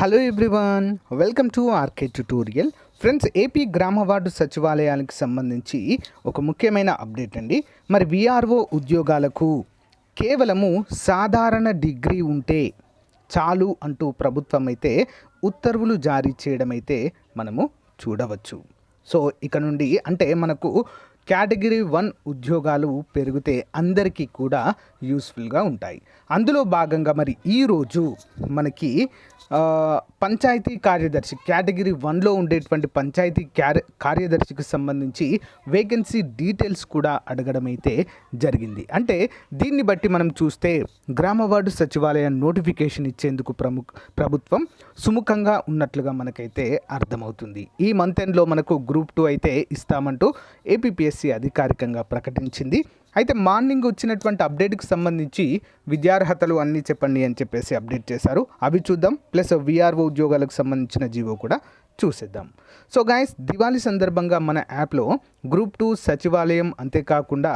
Hello everyone, welcome to RK tutorial. Friends, AP గ్రామ ward సచివాలయానికి సంబంధించి ఒక ముఖ్యమైన అప్డేట్ అండి. మరి విఆర్ఓ ఉద్యోగాలకు కేవలము సాధారణ డిగ్రీ ఉంటే చాలు అంటూ ప్రభుత్వం అయితే ఉత్తర్వులు జారీ చేయడం అయితే మనము చూడవచ్చు. సో ఇక నుండి అంటే మనకు కేటగిరీ 1 ఉద్యోగాలు పెరిగితే అందరికీ కూడా యూస్ఫుల్గా ఉంటాయి. అందులో భాగంగా మరి ఈరోజు మనకి పంచాయతీ కార్యదర్శి కేటగిరీ 1లో ఉండేటువంటి పంచాయతీ కార్యదర్శికి సంబంధించి వేకెన్సీ డీటెయిల్స్ కూడా అడగడం అయితే జరిగింది. అంటే దీన్ని బట్టి మనం చూస్తే గ్రామ వార్డు సచివాలయం నోటిఫికేషన్ ఇచ్చేందుకు ప్రభుత్వం సుముఖంగా ఉన్నట్లుగా మనకైతే అర్థమవుతుంది. ఈ మంత్ ఎండ్లో మనకు గ్రూప్ 2 అయితే ఇస్తామంటూ ఏపీపీఎస్సీ అధికారికంగా ప్రకటించింది. అయితే మార్నింగ్ వచ్చినటువంటి అప్డేట్కి సంబంధించి విద్యార్హతలు అన్నీ చెప్పండి అని చెప్పేసి అప్డేట్ చేశారు. అవి చూద్దాం. ప్లస్ విఆర్ఓ ఉద్యోగాలకు సంబంధించిన జీవో కూడా చూసేద్దాం. సో గైస్, దివాళీ సందర్భంగా మన యాప్లో గ్రూప్ 2 సచివాలయం అంతేకాకుండా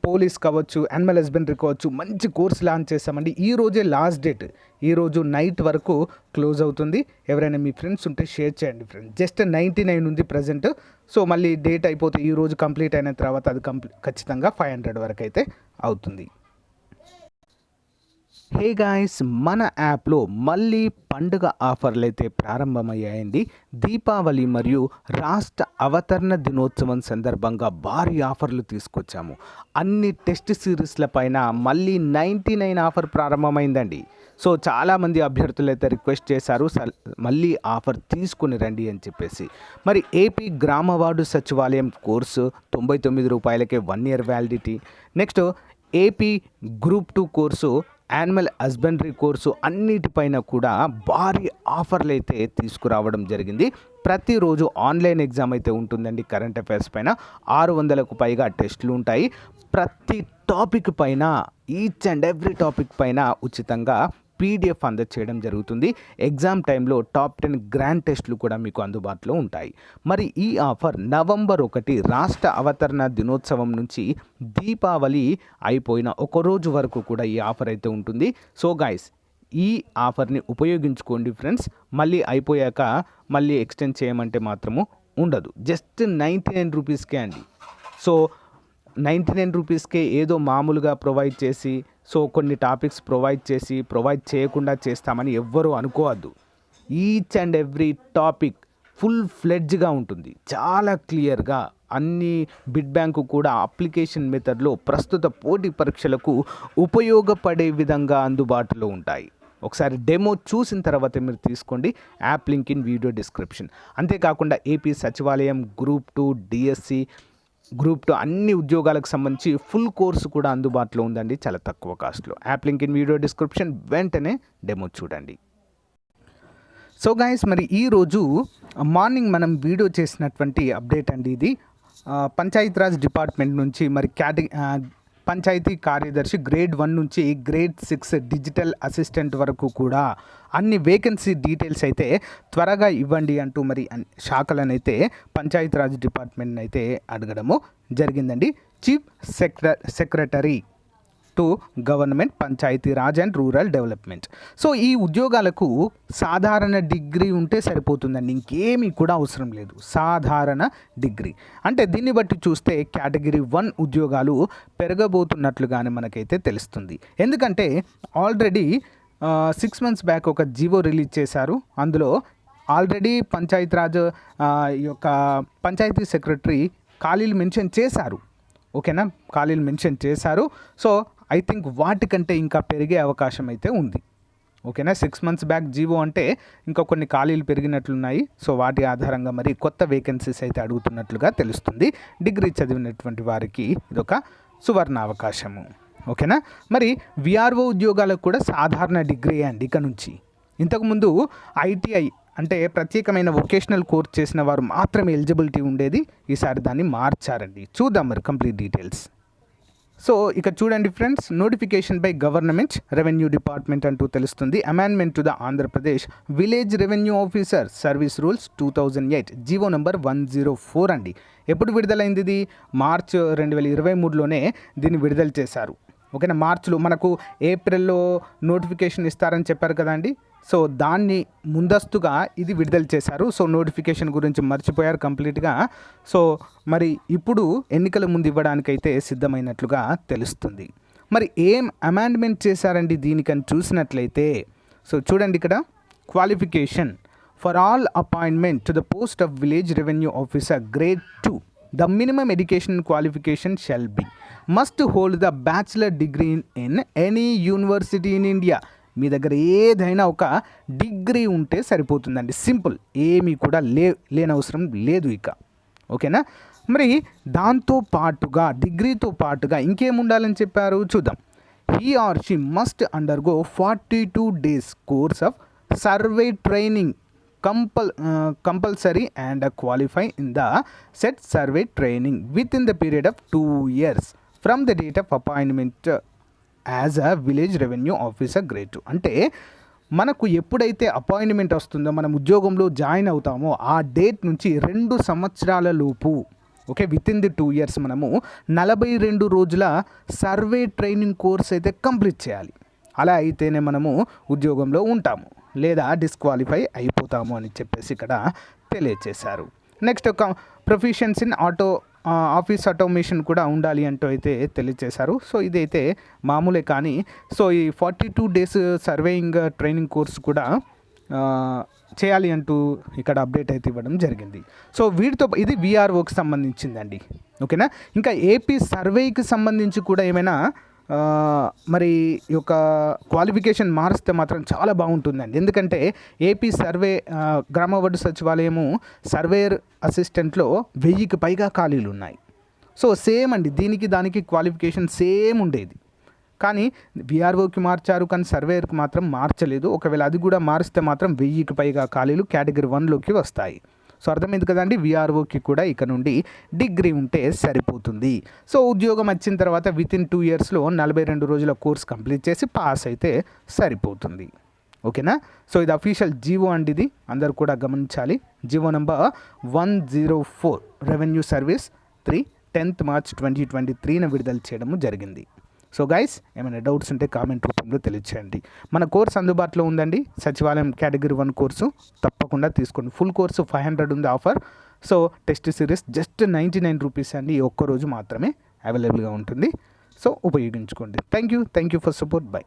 పోలీస్ కావచ్చు, యానిమల్ హస్బెండరీ కావచ్చు, మంచి కోర్స్ లాంచ్ చేస్తామండి. ఈ రోజే లాస్ట్ డేట్. ఈరోజు నైట్ వరకు క్లోజ్ అవుతుంది. ఎవరైనా మీ ఫ్రెండ్స్ ఉంటే షేర్ చేయండి ఫ్రెండ్స్. జస్ట్ 99 ఉంది ప్రజెంట్. సో మళ్ళీ డేట్ అయిపోతే ఈరోజు కంప్లీట్ అయిన తర్వాత అది ఖచ్చితంగా 500 వరకు అయితే అవుతుంది. హే గాయస్, మన యాప్లో మళ్ళీ పండుగ ఆఫర్లు అయితే ప్రారంభమయ్యాయండి. దీపావళి మరియు రాష్ట్ర అవతరణ దినోత్సవం సందర్భంగా భారీ ఆఫర్లు తీసుకొచ్చాము. అన్ని టెస్ట్ సిరీస్ల పైన మళ్ళీ 99 ఆఫర్ ప్రారంభమైందండి. సో చాలామంది అభ్యర్థులు అయితే రిక్వెస్ట్ చేశారు, మళ్ళీ ఆఫర్ తీసుకుని రండి అని చెప్పేసి. మరి ఏపీ గ్రామ వార్డు సచివాలయం కోర్సు 99 రూపాయలకే 1 year validity. Next AP group 2 course, animal husbandry course అన్నిటిపైన కూడా భారీ ఆఫర్లు అయితే తీసుకురావడం జరిగింది. ప్రతిరోజు ఆన్లైన్ ఎగ్జామ్ అయితే ఉంటుందండి. కరెంట్ అఫైర్స్ పైన 600కు పైగా టెస్టులు ఉంటాయి. ప్రతి టాపిక్ పైన, ఈచ్ అండ్ ఎవ్రీ టాపిక్ పైన ఉచితంగా పీడిఎఫ్ అందచేయడం జరుగుతుంది. ఎగ్జామ్ టైంలో టాప్ 10 గ్రాండ్ టెస్టులు కూడా మీకు అందుబాటులో ఉంటాయి. మరి ఈ ఆఫర్ నవంబర్ 1 రాష్ట్ర అవతరణ దినోత్సవం నుంచి దీపావళి అయిపోయిన ఒక రోజు వరకు కూడా ఈ ఆఫర్ అయితే ఉంటుంది. సో గైస్, ఈ ఆఫర్ని ఉపయోగించుకోండి ఫ్రెండ్స్. మళ్ళీ అయిపోయాక మళ్ళీ ఎక్స్టెండ్ చేయమంటే మాత్రము ఉండదు. జస్ట్ 99 రూపీస్కే అండి. సో 99 రూపీస్కే ఏదో మామూలుగా ప్రొవైడ్ చేసి, సో కొన్ని టాపిక్స్ ప్రొవైడ్ చేయకుండా చేస్తామని ఎవ్వరూ అనుకోవద్దు. Each and every topic full ఫ్లెడ్జ్గా ఉంటుంది, చాలా క్లియర్గా. అన్ని బిడ్ బ్యాంకు కూడా అప్లికేషన్ మెథడ్లో ప్రస్తుత పోటీ పరీక్షలకు ఉపయోగపడే విధంగా అందుబాటులో ఉంటాయి. ఒకసారి డెమో చూసిన తర్వాత మీరు తీసుకోండి. App link in video description. అంతేకాకుండా ఏపీ సచివాలయం, గ్రూప్ 2, డిఎస్సి, గ్రూప్ 2 అన్ని ఉద్యోగాలకు సంబంధించి ఫుల్ కోర్సు కూడా అందుబాటులో ఉందండి, చాలా తక్కువ కాస్ట్లో. App link in video description. వెంటనే డెమో చూడండి. సో గైస్, మరి ఈరోజు మార్నింగ్ మనం వీడియో చేసినటువంటి అప్డేట్ అండి ఇది. పంచాయతీరాజ్ డిపార్ట్మెంట్ నుంచి మరి పంచాయతీ కార్యదర్శి గ్రేడ్ 1 నుంచి గ్రేడ్ 6 డిజిటల్ అసిస్టెంట్ వరకు కూడా అన్ని వేకెన్సీ డీటెయిల్స్ అయితే త్వరగా ఇవ్వండి అంటూ మరి శాఖలను అయితే పంచాయతీరాజ్ డిపార్ట్మెంట్ అయితే అడగడము జరిగిందండి. Chief secretary to government Panchayati Raj and rural development. So ఈ ఉద్యోగాలకు సాధారణ డిగ్రీ ఉంటే సరిపోతుందండి, ఇంకేమీ కూడా అవసరం లేదు. సాధారణ డిగ్రీ అంటే దీన్ని బట్టి చూస్తే కేటగిరీ 1 ఉద్యోగాలు పెరగబోతున్నట్లుగానే మనకైతే తెలుస్తుంది. ఎందుకంటే ఆల్రెడీ 6 months బ్యాక్ ఒక జీవో రిలీజ్ చేశారు. అందులో ఆల్రెడీ పంచాయతీరాజ్ యొక్క పంచాయతీ సెక్రటరీ ఖాళీలు మెన్షన్ చేశారు. ఓకేనా, ఖాళీలు మెన్షన్ చేశారు. సో ఐ థింక్ వాటికంటే ఇంకా పెరిగే అవకాశం అయితే ఉంది. ఓకేనా, 6 months బ్యాక్ జీవో అంటే ఇంకా కొన్ని ఖాళీలు పెరిగినట్లున్నాయి. సో వాటి ఆధారంగా మరి కొత్త వేకెన్సీస్ అయితే అడుగుతున్నట్లుగా తెలుస్తుంది. డిగ్రీ చదివినటువంటి వారికి ఇదొక సువర్ణ అవకాశము. ఓకేనా, మరి విఆర్ఓ ఉద్యోగాలకు కూడా సాధారణ డిగ్రీ అండి ఇక నుంచి. ఇంతకుముందు ఐటీఐ అంటే ప్రత్యేకమైన వొకేషనల్ కోర్స్ చేసిన వారు మాత్రమే ఎలిజిబిలిటీ ఉండేది. ఈసారి దాన్ని మార్చారండి. చూద్దాం మరి కంప్లీట్ డీటెయిల్స్. సో ఇక చూడండి friends, notification by government revenue department అంటూ తెలుస్తుంది. Amendment to the Andhra Pradesh village revenue officer service rules 2008 GO number 104 అండి. ఎప్పుడు విడుదలైంది ఇది? మార్చ్ 2023లోనే దీన్ని విడుదల చేశారు. ఓకేనా. మార్చిలో మనకు ఏప్రిల్లో నోటిఫికేషన్ ఇస్తారని చెప్పారు కదండి. సో దాన్ని ముందస్తుగా ఇది విడుదల చేశారు. సో నోటిఫికేషన్ గురించి మర్చిపోయారు కంప్లీట్గా. సో మరి ఇప్పుడు ఎన్నికల ముందు ఇవ్వడానికైతే సిద్ధమైనట్లుగా తెలుస్తుంది. మరి ఏం అమెండ్మెంట్ చేశారండి దీనికని చూసినట్లయితే, సో చూడండి ఇక్కడ qualification for all appointment to the post of village revenue officer grade 2 the minimum education qualification shall be must hold the bachelor degree in any university in India. మీ దగ్గర ఏదైనా ఒక డిగ్రీ ఉంటే సరిపోతుందండి. సింపుల్, ఏమీ కూడా లేనవసరం లేదు ఇక. ఓకేనా. మరి దాంతో పాటుగా డిగ్రీతో పాటుగా ఇంకేం ఉండాలని చెప్పారు చూద్దాం. He or she must undergo 42 days course of survey training compulsory and qualify in the said survey training within the period of 2 years from the date of appointment as a village revenue officer grade 2. అంటే మనకు ఎప్పుడైతే appointment వస్తుందో, మనం ఉద్యోగంలో join అవుతామో ఆ date నుంచి 2 సంవత్సరాల లోపు, okay, with in the 2 years మనము 42 రోజుల సర్వే ట్రైనింగ్ కోర్స్ అయితే కంప్లీట్ చేయాలి. అలా అయితేనే మనము ఉద్యోగంలో ఉంటాము, లేదా డిస్క్వాలిఫై అయిపోతాము అని చెప్పేసి ఇక్కడ తెలియజేశారు. నెక్స్ట్ ఒక ప్రొఫిషియన్స్ ఇన్ ఆఫీస్ ఆటోమేషన్ కూడా ఉండాలి అంటూ అయితే తెలియజేశారు. సో ఇదైతే మామూలే, కానీ సో ఈ 42 days సర్వేయింగ్ ట్రైనింగ్ కోర్స్ కూడా చేయాలి అంటూ ఇక్కడ అప్డేట్ అయితే ఇవ్వడం జరిగింది. సో వీటితో ఇది విఆర్ఓకి సంబంధించిందండి. ఓకేనా. ఇంకా ఏపీ సర్వేకి సంబంధించి కూడా ఏమైనా మరి ఈ యొక్క క్వాలిఫికేషన్ మారిస్తే మాత్రం చాలా బాగుంటుందండి. ఎందుకంటే ఏపీ సర్వే గ్రామ వార్డు సచివాలయము సర్వేయర్ అసిస్టెంట్లో 1000కి పైగా ఖాళీలు ఉన్నాయి. సో సేమ్ అండి, దీనికి దానికి క్వాలిఫికేషన్ సేమ్ ఉండేది, కానీ విఆర్ఓకి మార్చారు, కానీ సర్వేయర్కి మాత్రం మార్చలేదు. ఒకవేళ అది కూడా మారిస్తే మాత్రం 1000కి పైగా ఖాళీలు కేటగిరీ 1లోకి వస్తాయి. సో అర్థమైంది కదండి. విఆర్ఓకి కూడా ఇక నుండి డిగ్రీ ఉంటే సరిపోతుంది. సో ఉద్యోగం వచ్చిన తర్వాత విత్ ఇన్ 2 yearsలో 42 రోజుల కోర్స్ కంప్లీట్ చేసి పాస్ అయితే సరిపోతుంది. ఓకేనా. సో ఇది అఫీషియల్ జీవో అండి, ఇది అందరు కూడా గమనించాలి. GO number 104 revenue service 3 10th March 2023 విడుదల చేయడము జరిగింది. సో గైస్, ఏమైనా డౌట్స్ ఉంటే కామెంట్ రూపంలో తెలియచేయండి. మన కోర్స్ అందుబాటులో ఉందండి, సచివాలయం కేటగిరీ 1 కోర్సు తప్పకుండా తీసుకోండి. ఫుల్ కోర్సు 500 ఉంది offer. So test series just 99 rupees అండి, ఈ ఒక్కరోజు మాత్రమే అవైలబుల్గా ఉంటుంది. సో ఉపయోగించుకోండి. Thank you for support. By.